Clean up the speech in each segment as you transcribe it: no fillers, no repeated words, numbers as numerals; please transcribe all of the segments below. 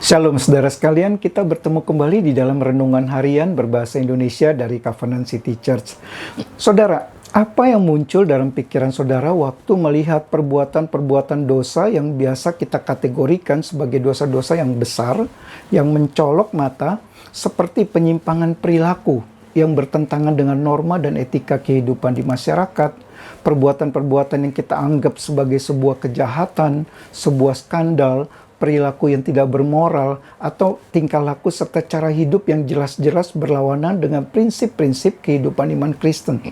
Shalom saudara sekalian, kita bertemu kembali di dalam renungan harian berbahasa Indonesia dari Covenant City Church. Saudara, apa yang muncul dalam pikiran saudara waktu melihat perbuatan-perbuatan dosa yang biasa kita kategorikan sebagai dosa-dosa yang besar, yang mencolok mata, seperti penyimpangan perilaku yang bertentangan dengan norma dan etika kehidupan di masyarakat, perbuatan-perbuatan yang kita anggap sebagai sebuah kejahatan, sebuah skandal, perilaku yang tidak bermoral, atau tingkah laku serta cara hidup yang jelas-jelas berlawanan dengan prinsip-prinsip kehidupan iman Kristen.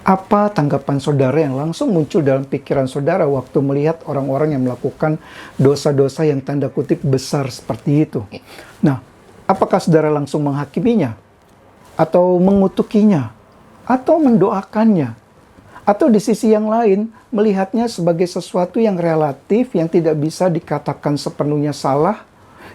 Apa tanggapan saudara yang langsung muncul dalam pikiran saudara waktu melihat orang-orang yang melakukan dosa-dosa yang tanda kutip besar seperti itu? Nah, apakah saudara langsung menghakiminya? Atau mengutukinya? Atau mendoakannya? Atau di sisi yang lain, melihatnya sebagai sesuatu yang relatif, yang tidak bisa dikatakan sepenuhnya salah.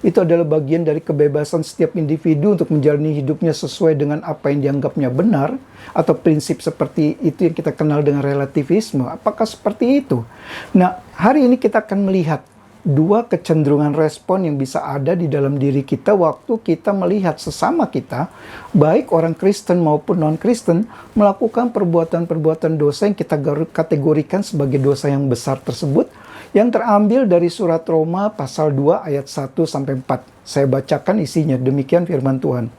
Itu adalah bagian dari kebebasan setiap individu untuk menjalani hidupnya sesuai dengan apa yang dianggapnya benar, atau prinsip seperti itu yang kita kenal dengan relativisme. Apakah seperti itu? Nah, hari ini kita akan melihat dua kecenderungan respon yang bisa ada di dalam diri kita waktu kita melihat sesama kita, baik orang Kristen maupun non-Kristen, melakukan perbuatan-perbuatan dosa yang kita kategorikan sebagai dosa yang besar tersebut, yang terambil dari surat Roma pasal 2 ayat 1-4. Saya bacakan isinya, demikian firman Tuhan.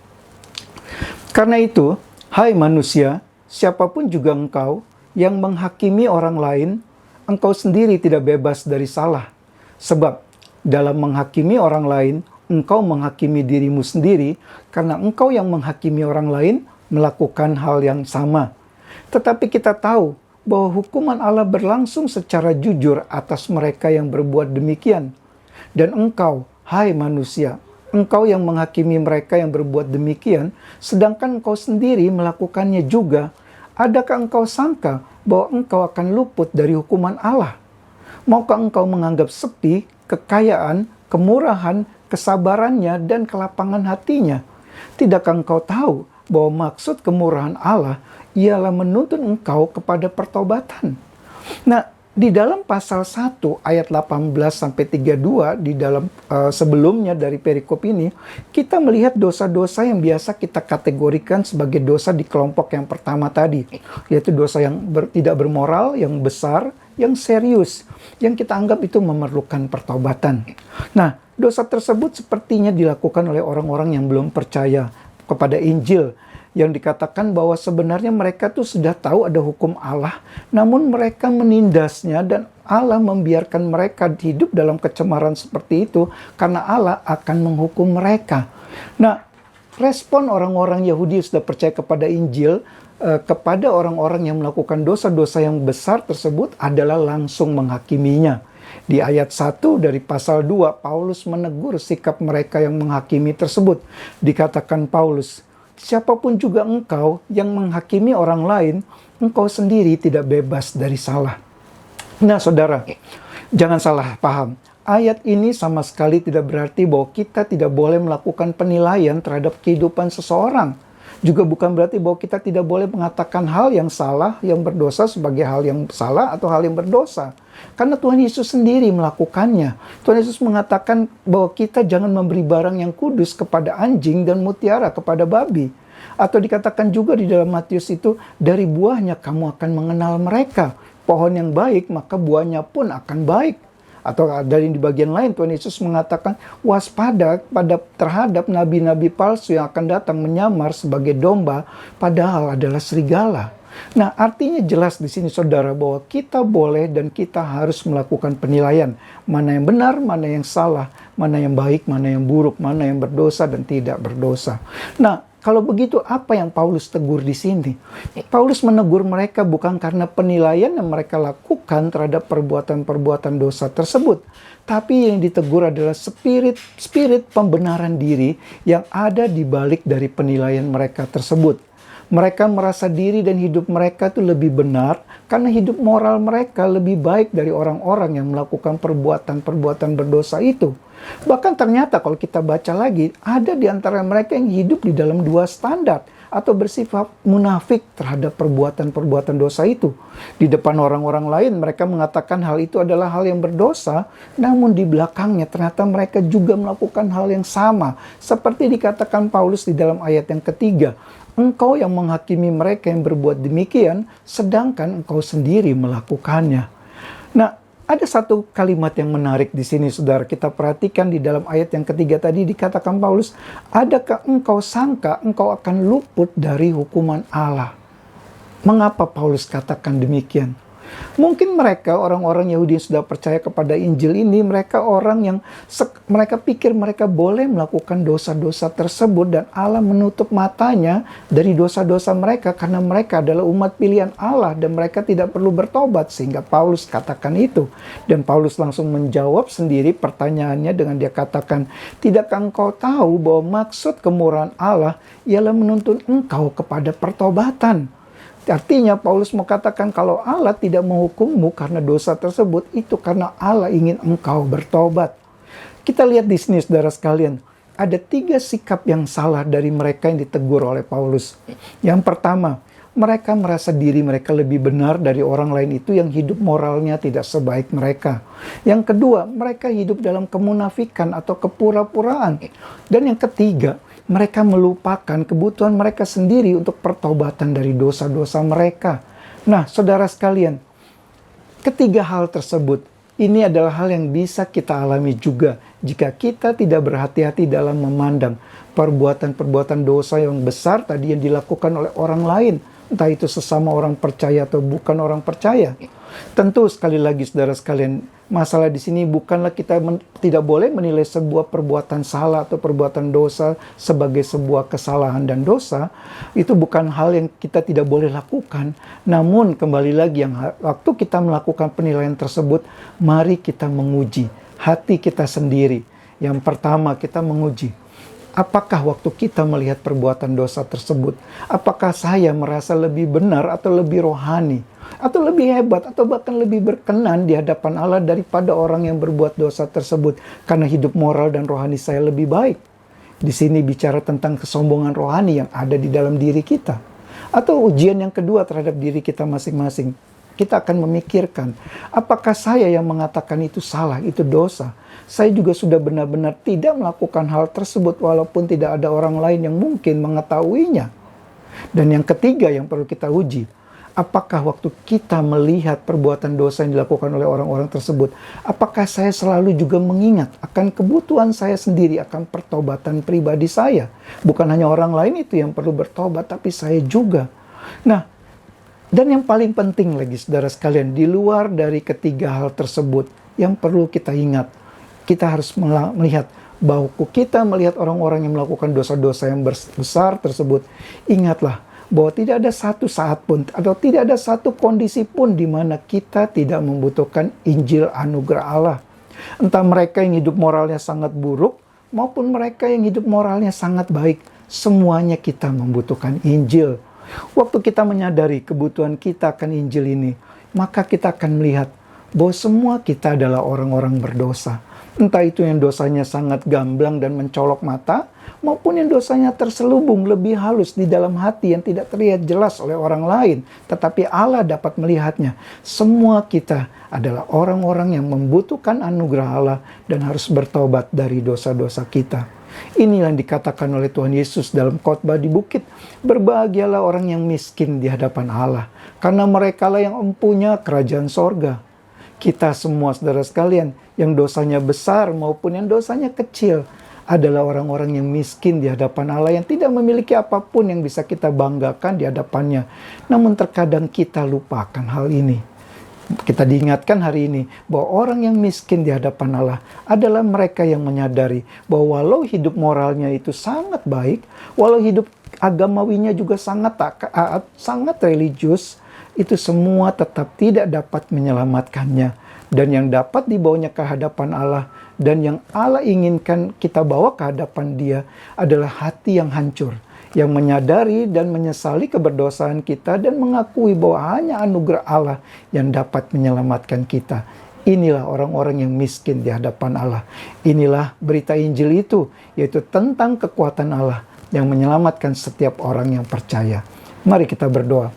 Karena itu, hai manusia, siapapun juga engkau yang menghakimi orang lain, engkau sendiri tidak bebas dari salah. Sebab dalam menghakimi orang lain, engkau menghakimi dirimu sendiri, karena engkau yang menghakimi orang lain melakukan hal yang sama. Tetapi kita tahu bahwa hukuman Allah berlangsung secara jujur atas mereka yang berbuat demikian. Dan engkau, hai manusia, engkau yang menghakimi mereka yang berbuat demikian, sedangkan engkau sendiri melakukannya juga. Adakah engkau sangka bahwa engkau akan luput dari hukuman Allah? Maukah engkau menganggap sepi, kekayaan, kemurahan, kesabarannya, dan kelapangan hatinya? Tidakkah engkau tahu bahwa maksud kemurahan Allah ialah menuntun engkau kepada pertobatan? Nah, di dalam pasal 1 ayat 18-32, di dalam sebelumnya dari perikop ini, kita melihat dosa-dosa yang biasa kita kategorikan sebagai dosa di kelompok yang pertama tadi, yaitu dosa yang tidak bermoral, yang besar, yang serius, yang kita anggap itu memerlukan pertobatan. Nah, dosa tersebut sepertinya dilakukan oleh orang-orang yang belum percaya kepada Injil, yang dikatakan bahwa sebenarnya mereka tuh sudah tahu ada hukum Allah, namun mereka menindasnya dan Allah membiarkan mereka hidup dalam kecemaran seperti itu karena Allah akan menghukum mereka. Nah, respon orang-orang Yahudi yang sudah percaya kepada Injil kepada orang-orang yang melakukan dosa-dosa yang besar tersebut adalah langsung menghakiminya. Di ayat 1 dari pasal 2, Paulus menegur sikap mereka yang menghakimi tersebut. Dikatakan Paulus, siapapun juga engkau yang menghakimi orang lain, engkau sendiri tidak bebas dari salah. Nah saudara, jangan salah paham. Ayat ini sama sekali tidak berarti bahwa kita tidak boleh melakukan penilaian terhadap kehidupan seseorang. Juga bukan berarti bahwa kita tidak boleh mengatakan hal yang salah, yang berdosa sebagai hal yang salah atau hal yang berdosa. Karena Tuhan Yesus sendiri melakukannya. Tuhan Yesus mengatakan bahwa kita jangan memberi barang yang kudus kepada anjing dan mutiara kepada babi. Atau dikatakan juga di dalam Matius itu, dari buahnya kamu akan mengenal mereka. Pohon yang baik, maka buahnya pun akan baik. Atau dari di bagian lain Tuhan Yesus mengatakan waspada terhadap nabi-nabi palsu yang akan datang menyamar sebagai domba padahal adalah serigala. Nah, artinya jelas di sini saudara bahwa kita boleh dan kita harus melakukan penilaian mana yang benar, mana yang salah, mana yang baik, mana yang buruk, mana yang berdosa dan tidak berdosa. Nah, kalau begitu apa yang Paulus tegur di sini? Paulus menegur mereka bukan karena penilaian yang mereka lakukan terhadap perbuatan-perbuatan dosa tersebut, tapi yang ditegur adalah spirit pembenaran diri yang ada di balik dari penilaian mereka tersebut. Mereka merasa diri dan hidup mereka itu lebih benar karena hidup moral mereka lebih baik dari orang-orang yang melakukan perbuatan-perbuatan berdosa itu. Bahkan ternyata kalau kita baca lagi, ada di antara mereka yang hidup di dalam dua standar. atau bersifat munafik terhadap perbuatan-perbuatan dosa itu. Di depan orang-orang lain mereka mengatakan hal itu adalah hal yang berdosa, namun di belakangnya ternyata mereka juga melakukan hal yang sama. Seperti dikatakan Paulus di dalam ayat yang ketiga, engkau yang menghakimi mereka yang berbuat demikian, sedangkan engkau sendiri melakukannya. Nah, ada satu kalimat yang menarik di sini, saudara. Kita perhatikan di dalam ayat yang ketiga tadi dikatakan Paulus, adakah engkau sangka engkau akan luput dari hukuman Allah? Mengapa Paulus katakan demikian? Mungkin mereka, orang-orang Yahudi yang sudah percaya kepada Injil ini, mereka orang yang mereka pikir mereka boleh melakukan dosa-dosa tersebut dan Allah menutup matanya dari dosa-dosa mereka karena mereka adalah umat pilihan Allah dan mereka tidak perlu bertobat, sehingga Paulus katakan itu. Dan Paulus langsung menjawab sendiri pertanyaannya dengan dia katakan, tidakkah engkau tahu bahwa maksud kemurahan Allah ialah menuntun engkau kepada pertobatan? Artinya Paulus mau katakan kalau Allah tidak menghukummu karena dosa tersebut, itu karena Allah ingin engkau bertobat. Kita lihat di sini, saudara sekalian, ada 3 sikap yang salah dari mereka yang ditegur oleh Paulus. Yang pertama, mereka merasa diri mereka lebih benar dari orang lain itu yang hidup moralnya tidak sebaik mereka. Yang kedua, mereka hidup dalam kemunafikan atau kepura-puraan. Dan yang ketiga, mereka melupakan kebutuhan mereka sendiri untuk pertobatan dari dosa-dosa mereka. Nah, saudara sekalian, ketiga hal tersebut, ini adalah hal yang bisa kita alami juga jika kita tidak berhati-hati dalam memandang perbuatan-perbuatan dosa yang besar tadi yang dilakukan oleh orang lain. Entah itu sesama orang percaya atau bukan orang percaya. Tentu sekali lagi saudara sekalian, masalah di sini bukanlah kita tidak boleh menilai sebuah perbuatan salah atau perbuatan dosa sebagai sebuah kesalahan dan dosa. Itu bukan hal yang kita tidak boleh lakukan. Namun kembali lagi, waktu kita melakukan penilaian tersebut, mari kita menguji hati kita sendiri. Yang pertama, kita menguji, apakah waktu kita melihat perbuatan dosa tersebut, apakah saya merasa lebih benar atau lebih rohani, atau lebih hebat, atau bahkan lebih berkenan di hadapan Allah daripada orang yang berbuat dosa tersebut karena hidup moral dan rohani saya lebih baik. Di sini bicara tentang kesombongan rohani yang ada di dalam diri kita. Atau ujian yang kedua terhadap diri kita masing-masing. Kita akan memikirkan, apakah saya yang mengatakan itu salah, itu dosa? Saya juga sudah benar-benar tidak melakukan hal tersebut walaupun tidak ada orang lain yang mungkin mengetahuinya. Dan yang ketiga yang perlu kita uji, apakah waktu kita melihat perbuatan dosa yang dilakukan oleh orang-orang tersebut, apakah saya selalu juga mengingat akan kebutuhan saya sendiri, akan pertobatan pribadi saya? Bukan hanya orang lain itu yang perlu bertobat, tapi saya juga. Nah, dan yang paling penting lagi saudara sekalian, di luar dari ketiga hal tersebut, yang perlu kita ingat, kita harus melihat bahwa kita melihat orang-orang yang melakukan dosa-dosa yang besar tersebut, ingatlah bahwa tidak ada satu saat pun atau tidak ada satu kondisi pun di mana kita tidak membutuhkan Injil anugerah Allah. Entah mereka yang hidup moralnya sangat buruk maupun mereka yang hidup moralnya sangat baik, semuanya kita membutuhkan Injil. Waktu kita menyadari kebutuhan kita akan Injil ini, maka kita akan melihat bahwa semua kita adalah orang-orang berdosa. Entah itu yang dosanya sangat gamblang dan mencolok mata, maupun yang dosanya terselubung lebih halus di dalam hati yang tidak terlihat jelas oleh orang lain, tetapi Allah dapat melihatnya. Semua kita adalah orang-orang yang membutuhkan anugerah Allah dan harus bertobat dari dosa-dosa kita. Inilah yang dikatakan oleh Tuhan Yesus dalam khotbah di bukit. Berbahagialah orang yang miskin di hadapan Allah, karena merekalah yang empunya kerajaan sorga. Kita semua saudara sekalian, yang dosanya besar maupun yang dosanya kecil, adalah orang-orang yang miskin di hadapan Allah, yang tidak memiliki apapun yang bisa kita banggakan di hadapannya. Namun terkadang kita lupakan hal ini. Kita diingatkan hari ini bahwa orang yang miskin di hadapan Allah adalah mereka yang menyadari bahwa walau hidup moralnya itu sangat baik, walau hidup agamawinya juga sangat religius, itu semua tetap tidak dapat menyelamatkannya. Dan yang dapat dibawanya ke hadapan Allah dan yang Allah inginkan kita bawa ke hadapan Dia adalah hati yang hancur, yang menyadari dan menyesali keberdosaan kita dan mengakui bahwa hanya anugerah Allah yang dapat menyelamatkan kita. Inilah orang-orang yang miskin di hadapan Allah. Inilah berita Injil itu, yaitu tentang kekuatan Allah, yang menyelamatkan setiap orang yang percaya. Mari kita berdoa.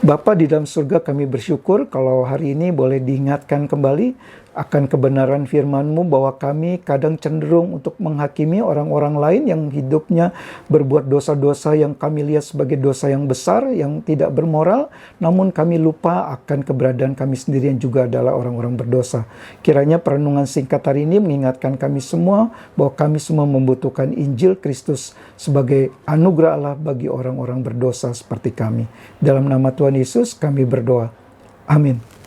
Bapa di dalam surga, kami bersyukur kalau hari ini boleh diingatkan kembali akan kebenaran firman-Mu bahwa kami kadang cenderung untuk menghakimi orang-orang lain yang hidupnya berbuat dosa-dosa yang kami lihat sebagai dosa yang besar, yang tidak bermoral, namun kami lupa akan keberadaan kami sendiri yang juga adalah orang-orang berdosa. Kiranya perenungan singkat hari ini mengingatkan kami semua bahwa kami semua membutuhkan Injil Kristus sebagai anugerah Allah bagi orang-orang berdosa seperti kami. Dalam nama Tuhan Yesus kami berdoa. Amin.